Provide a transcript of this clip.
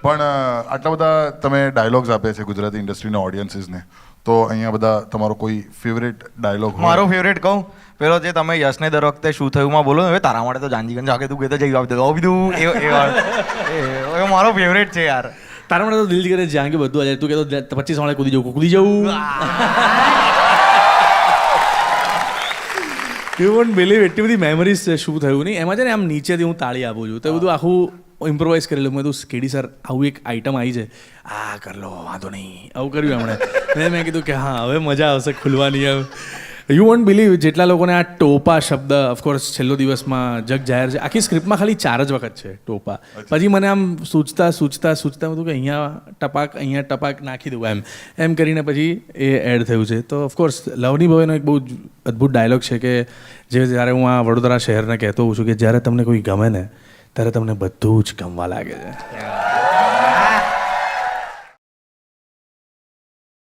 પણ આટલા બધા તમે ડાયલોગ્સ આપ્યા છે ગુજરાતી ઇન્ડસ્ટ્રીના ઓડિયન્સીસને, તો અહીંયા બધા તમારો કોઈ ફેવરેટ ડાયલોગ? મારો ફેવરેટ કહું, પેલો જે તમે યશને દર વખતે શું થયું માં બોલો, હવે તારા માટે તો જાંજીગંજ આગે તું કહેતો જઈ આવી દઉં એ મારો ફેવરેટ છે યાર. તારા માટે તો દિલ કરે જ્યાં કે બધું તું કહેતો 25 વાળે કૂદી જવું. યુ વોન્ટ બિલીવ એટલી બધી મેમરીઝ છે શું થયું નહીં એમાં. છે ને આમ નીચેથી હું તાળી આપું છું તો બધું આખું ઇમ્પ્રોવાઇઝ કરેલું. મેં કીધું કેડી સર આવું એક આઈટમ આવી છે, આ કર લો વાંધો નહીં, આવું કર્યું એમણે. મેં કીધું કે હા હવે મજા આવશે ખુલવાની. એમ યુ વોન્ટ બિલીવ જેટલા લોકોને આ ટોપા શબ્દ ઓફકોર્સ છેલ્લો દિવસમાં જગ જાહેર છે. આખી સ્ક્રિપ્ટમાં ખાલી 4 જ વખત છે ટોપા. પછી મને આમ સૂચતા હતું કે અહીંયા ટપાક નાખી દઉં એમ કરીને પછી એ એડ થયું છે. તો ઓફકોર્સ લવની ભવેનો એક બહુ અદ્ભુત ડાયલોગ છે કે જ્યારે હું આ વડોદરા શહેરને કહેતો હોઉં છું કે જ્યારે તમને કોઈ ગમે ને ત્યારે તમને બધું જ ગમવા લાગે છે.